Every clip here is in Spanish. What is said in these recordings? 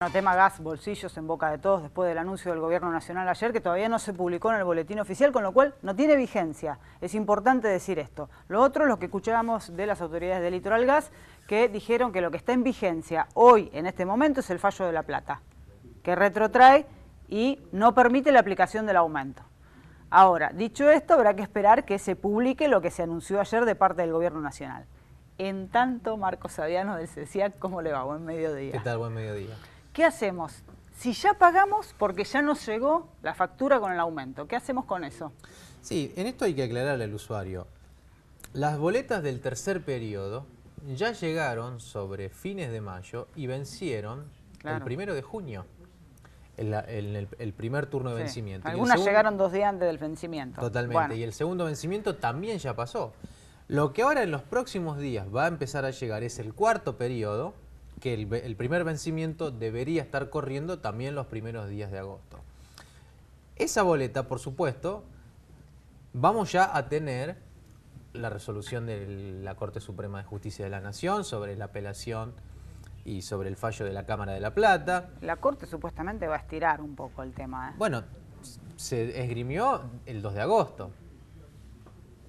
Bueno, tema gas, bolsillos en boca de todos después del anuncio del Gobierno Nacional ayer, que todavía no se publicó en el boletín oficial, con lo cual no tiene vigencia. Es importante decir esto. Lo otro, lo que escuchábamos de las autoridades de Litoral Gas, que dijeron que lo que está en vigencia hoy, en este momento, es el fallo de La Plata, que retrotrae y no permite la aplicación del aumento. Ahora, dicho esto, habrá que esperar que se publique lo que se anunció ayer de parte del Gobierno Nacional. En tanto, Marcos Saviano del CECIAC, ¿cómo le va? Buen mediodía. ¿Qué tal? Buen mediodía. ¿Qué hacemos? Si ya pagamos porque ya nos llegó la factura con el aumento, ¿qué hacemos con eso? Sí, en esto hay que aclararle al usuario. Las boletas del tercer periodo ya llegaron sobre fines de mayo y vencieron el 1 de junio, el primer turno de vencimiento. Algunas llegaron 2 días antes del vencimiento. Totalmente, bueno. Y el segundo vencimiento también ya pasó. Lo que ahora en los próximos días va a empezar a llegar es el cuarto periodo, que el primer vencimiento debería estar corriendo también los primeros días de agosto. Esa boleta, por supuesto, vamos ya a tener la resolución de la Corte Suprema de Justicia de la Nación sobre la apelación y sobre el fallo de la Cámara de La Plata. La Corte supuestamente va a estirar un poco el tema, ¿eh? Bueno, se esgrimió el 2 de agosto.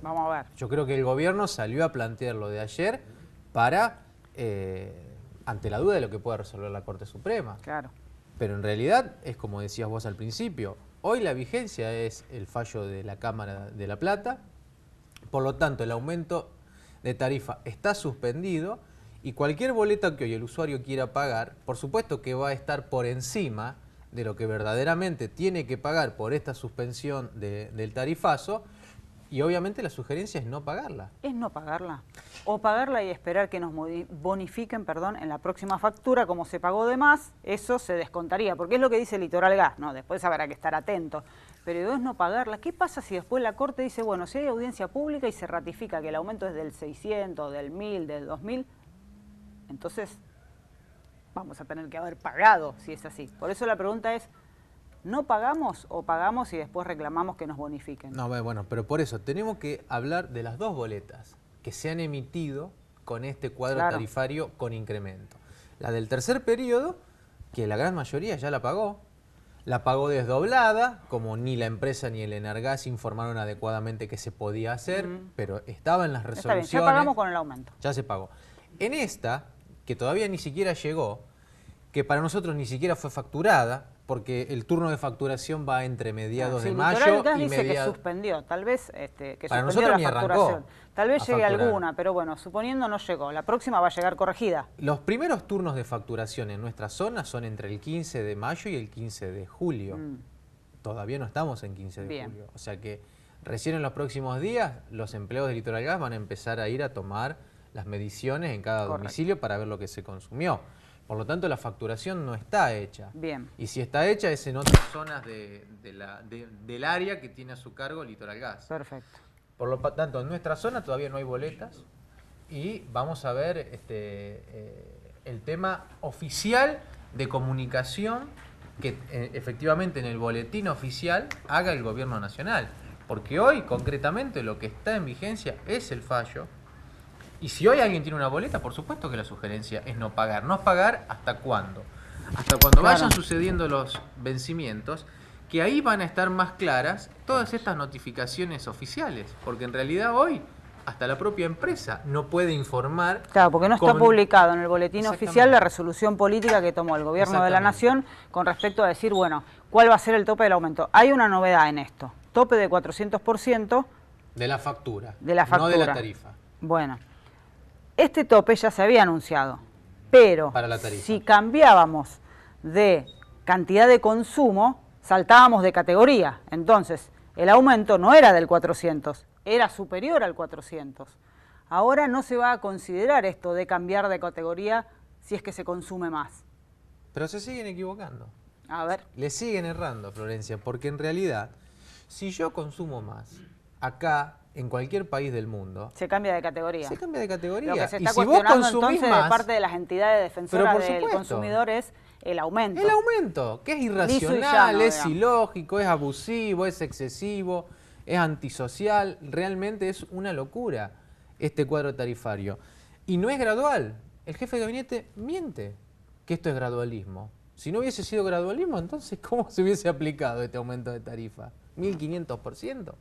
Vamos a ver. Yo creo que el gobierno salió a plantear lo de ayer para... ante la duda de lo que pueda resolver la Corte Suprema. Claro. Pero en realidad es como decías vos al principio, hoy la vigencia es el fallo de la Cámara de La Plata, por lo tanto el aumento de tarifa está suspendido y cualquier boleta que hoy el usuario quiera pagar, por supuesto que va a estar por encima de lo que verdaderamente tiene que pagar por esta suspensión del tarifazo. Y obviamente la sugerencia es no pagarla. ¿Es no pagarla? O pagarla y esperar que nos bonifiquen, en la próxima factura, como se pagó de más, eso se descontaría, porque es lo que dice Litoral Gas, ¿no? Después habrá que estar atento. Pero es no pagarla. ¿Qué pasa si después la Corte dice, bueno, si hay audiencia pública y se ratifica que el aumento es del 600, del 1000, del 2000, entonces vamos a tener que haber pagado si es así? Por eso la pregunta es, ¿no pagamos o pagamos y después reclamamos que nos bonifiquen? No, bueno, pero por eso tenemos que hablar de las dos boletas que se han emitido con este cuadro tarifario con incremento. La del tercer periodo, que la gran mayoría ya la pagó desdoblada, como ni la empresa ni el Enargas informaron adecuadamente que se podía hacer, pero estaba en las resoluciones. Está bien, ya pagamos con el aumento. Ya se pagó. En esta, que todavía ni siquiera llegó, que para nosotros ni siquiera fue facturada, porque el turno de facturación va entre mediados de mayo y dice que suspendió, tal vez que para suspendió la facturación. Tal vez llegue alguna, pero bueno, suponiendo no llegó, la próxima va a llegar corregida. Los primeros turnos de facturación en nuestra zona son entre el 15 de mayo y el 15 de julio. Todavía no estamos en 15 de julio. O sea que recién en los próximos días los empleados de Litoral Gas van a empezar a ir a tomar las mediciones en cada domicilio para ver lo que se consumió. Por lo tanto, la facturación no está hecha. Bien. Y si está hecha es en otras zonas del área que tiene a su cargo Litoral Gas. Perfecto. Por lo tanto, en nuestra zona todavía no hay boletas y vamos a ver el tema oficial de comunicación que efectivamente en el boletín oficial haga el Gobierno Nacional. Porque hoy, concretamente, lo que está en vigencia es el fallo. Y si hoy alguien tiene una boleta, por supuesto que la sugerencia es no pagar. ¿No pagar hasta cuándo? Hasta cuando vayan sucediendo los vencimientos, que ahí van a estar más claras todas estas notificaciones oficiales. Porque en realidad hoy hasta la propia empresa no puede informar. Claro, porque no está publicado en el boletín oficial la resolución política que tomó el Gobierno de la Nación con respecto a decir, bueno, ¿cuál va a ser el tope del aumento? Hay una novedad en esto. Tope de 400%. De la factura. De la factura. No de la tarifa. Bueno. Este tope ya se había anunciado, pero si cambiábamos de cantidad de consumo, saltábamos de categoría. Entonces, el aumento no era del 400, era superior al 400. Ahora no se va a considerar esto de cambiar de categoría si es que se consume más. Pero se siguen equivocando. A ver. Le siguen errando, Florencia, porque en realidad, si yo consumo más acá, en cualquier país del mundo... Se cambia de categoría. Se cambia de categoría. Lo que se está cuestionando entonces de parte de las entidades defensoras del consumidor es el aumento. El aumento, que es irracional, es ilógico, es abusivo, es excesivo, es antisocial. Realmente es una locura este cuadro tarifario. Y no es gradual. El jefe de gabinete miente que esto es gradualismo. Si no hubiese sido gradualismo, entonces, ¿cómo se hubiese aplicado este aumento de tarifa? 1.500%.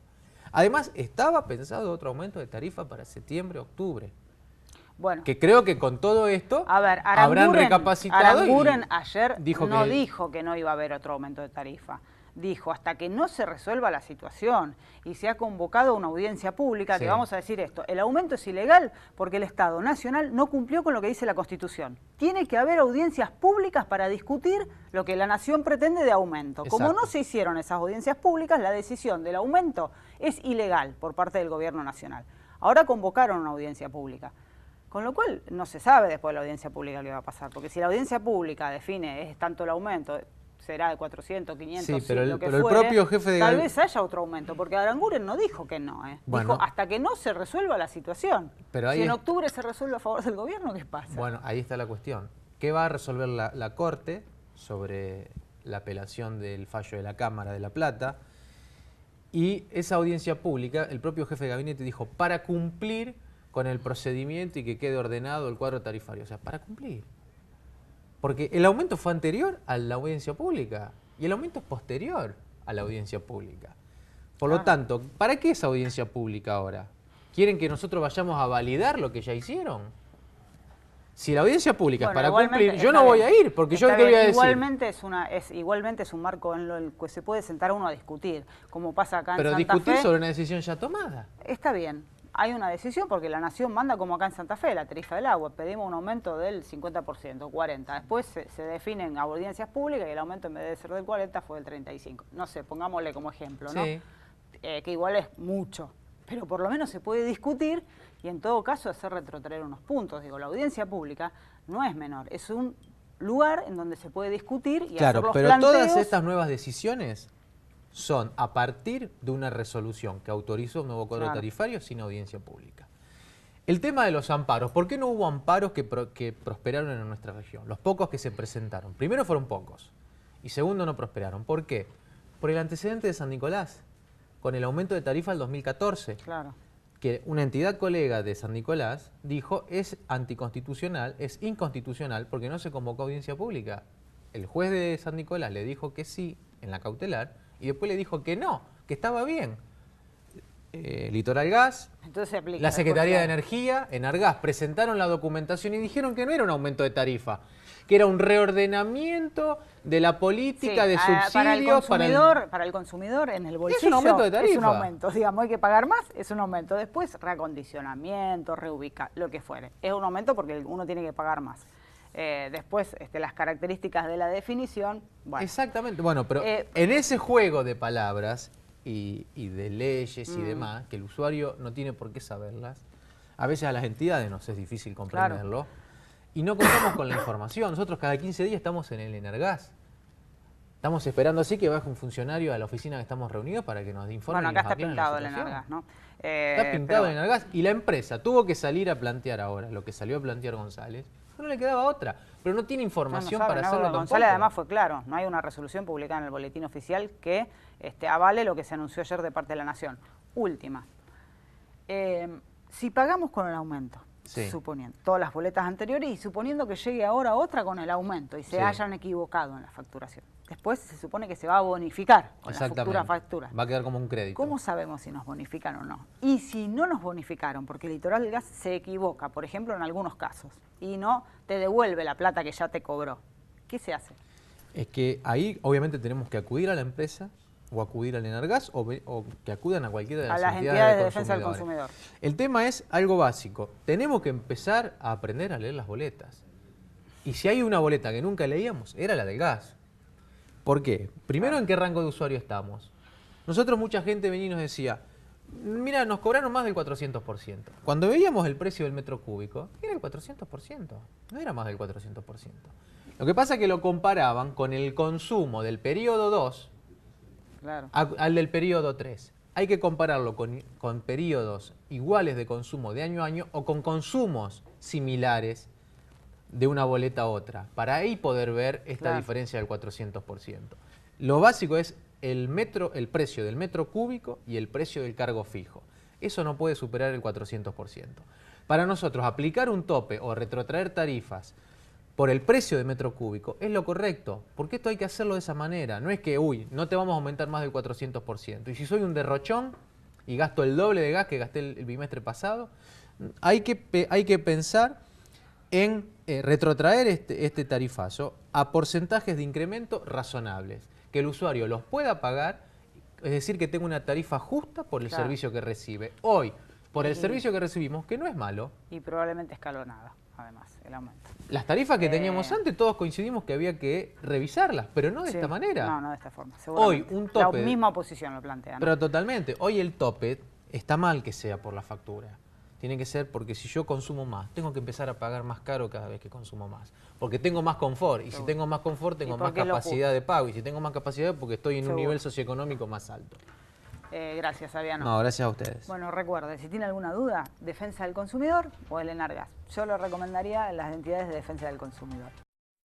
Además, estaba pensado otro aumento de tarifa para septiembre, octubre. Bueno, Que creo que con todo esto a ver, habrán recapacitado. Aranguren ayer dijo dijo que no iba a haber otro aumento de tarifa. Dijo, hasta que no se resuelva la situación y se ha convocado una audiencia pública, Sí. que vamos a decir esto, el aumento es ilegal porque el Estado Nacional no cumplió con lo que dice la Constitución. Tiene que haber audiencias públicas para discutir lo que la Nación pretende de aumento. Exacto. Como no se hicieron esas audiencias públicas, la decisión del aumento es ilegal por parte del Gobierno Nacional. Ahora convocaron una audiencia pública. Con lo cual no se sabe después de la audiencia pública qué va a pasar, porque si la audiencia pública define es tanto el aumento, será de 400, 500, Sí, pero lo que el fuere, propio jefe de tal vez haya otro aumento, porque Aranguren no dijo que no, Bueno. dijo hasta que no se resuelva la situación. Pero ahí si en octubre se resuelve a favor del gobierno, ¿qué pasa? Bueno, ahí está la cuestión. ¿Qué va a resolver la Corte sobre la apelación del fallo de la Cámara de La Plata? Y esa audiencia pública, el propio jefe de gabinete dijo, para cumplir con el procedimiento y que quede ordenado el cuadro tarifario. O sea, para cumplir. Porque el aumento fue anterior a la audiencia pública y el aumento es posterior a la audiencia pública. Por lo tanto, ¿para qué esa audiencia pública ahora? ¿Quieren que nosotros vayamos a validar lo que ya hicieron? Si la audiencia pública es para cumplir, yo no voy a ir, porque yo qué voy a decir. Igualmente es un marco en el que se puede sentar uno a discutir, como pasa acá en Pero Santa discutir Fe. sobre una decisión ya tomada. Está bien, hay una decisión porque la Nación manda como acá en Santa Fe, la tarifa del agua, pedimos un aumento del 50%, 40%. Después se definen audiencias públicas y el aumento en vez de ser del 40% fue del 35%. No sé, pongámosle como ejemplo, ¿no? Sí. Que igual es mucho, pero por lo menos se puede discutir y en todo caso hacer retrotraer unos puntos. Digo, la audiencia pública no es menor, es un lugar en donde se puede discutir y hacer los pero planteos. todas estas nuevas decisiones son a partir de una resolución que autorizó un nuevo cuadro tarifario sin audiencia pública. El tema de los amparos, ¿por qué no hubo amparos que prosperaron en nuestra región? Los pocos que se presentaron. Primero fueron pocos y segundo no prosperaron. ¿Por qué? Por el antecedente de San Nicolás, con el aumento de tarifa del 2014. Claro. Que una entidad colega de San Nicolás dijo es anticonstitucional, es inconstitucional porque no se convocó a audiencia pública. El juez de San Nicolás le dijo que sí en la cautelar y después le dijo que no, que estaba bien. Litoral Gas, Entonces se aplica la Secretaría de después, Energía, Enargas, presentaron la documentación y dijeron que no era un aumento de tarifa, que era un reordenamiento de la política de subsidios para el consumidor en el bolsillo. Es un aumento de tarifa. Es un aumento, digamos, hay que pagar más, es un aumento. Después, reacondicionamiento, reubicar, lo que fuere. Es un aumento porque uno tiene que pagar más. Después, las características de la definición. Bueno. Exactamente. Bueno, pero en ese juego de palabras y de leyes y demás, que el usuario no tiene por qué saberlas, a veces a las entidades nos es difícil comprenderlo. Claro. Y no contamos con la información. Nosotros cada 15 días estamos en el Enargas. Estamos esperando así que baje un funcionario a la oficina que estamos reunidos para que nos informe. Bueno, acá está pintado el Enargas, ¿no? Está pintado el Enargas y la empresa tuvo que salir a plantear ahora lo que salió a plantear González. No le quedaba otra, pero no tiene información para hacerlo tampoco. González además fue claro, no hay una resolución publicada en el boletín oficial que avale lo que se anunció ayer de parte de la Nación. Última, si pagamos con el aumento, suponiendo todas las boletas anteriores y suponiendo que llegue ahora otra con el aumento y se hayan equivocado en la facturación. Después se supone que se va a bonificar con la futura factura. Va a quedar como un crédito. ¿Cómo sabemos si nos bonifican o no? Y si no nos bonificaron, porque el Litoral del Gas se equivoca, por ejemplo, en algunos casos, y no te devuelve la plata que ya te cobró, ¿qué se hace? Es que ahí obviamente tenemos que acudir a la empresa o acudir al Enargas o que acudan a cualquiera de las entidades de defensa del consumidor. El tema es algo básico. Tenemos que empezar a aprender a leer las boletas. Y si hay una boleta que nunca leíamos, era la del gas. ¿Por qué? Primero, ¿en qué rango de usuario estamos? Nosotros, mucha gente venía y nos decía, mira, nos cobraron más del 400%. Cuando veíamos el precio del metro cúbico, era el 400%, no era más del 400%. Lo que pasa es que lo comparaban con el consumo del periodo 2 al del periodo 3. Hay que compararlo con periodos iguales de consumo de año a año o con consumos similares de una boleta a otra, para ahí poder ver esta diferencia del 400%. Lo básico es el precio del metro cúbico y el precio del cargo fijo. Eso no puede superar el 400%. Para nosotros, aplicar un tope o retrotraer tarifas por el precio de metro cúbico, es lo correcto, porque esto hay que hacerlo de esa manera. No es que, uy, no te vamos a aumentar más del 400%. Y si soy un derrochón y gasto el doble de gas que gasté el bimestre pasado, hay que pensar en retrotraer este tarifazo a porcentajes de incremento razonables, que el usuario los pueda pagar, es decir, que tenga una tarifa justa por el servicio que recibe. Hoy, por el servicio que recibimos, que no es malo. Y probablemente escalonada, además, el aumento. Las tarifas que teníamos antes, todos coincidimos que había que revisarlas, pero no de esta manera. No, no de esta forma. Hoy un tope. La misma oposición lo plantea, ¿no? Pero totalmente. Hoy el tope está mal que sea por la factura. Tiene que ser porque si yo consumo más, tengo que empezar a pagar más caro cada vez que consumo más. Porque tengo más confort. Y si tengo más confort, tengo más capacidad de pago. Y si tengo más capacidad, porque estoy en un nivel socioeconómico más alto. Gracias, Fabiano. No, gracias a ustedes. Bueno, recuerde, si tiene alguna duda, Defensa del Consumidor o el Enargas. Yo lo recomendaría en las entidades de Defensa del Consumidor.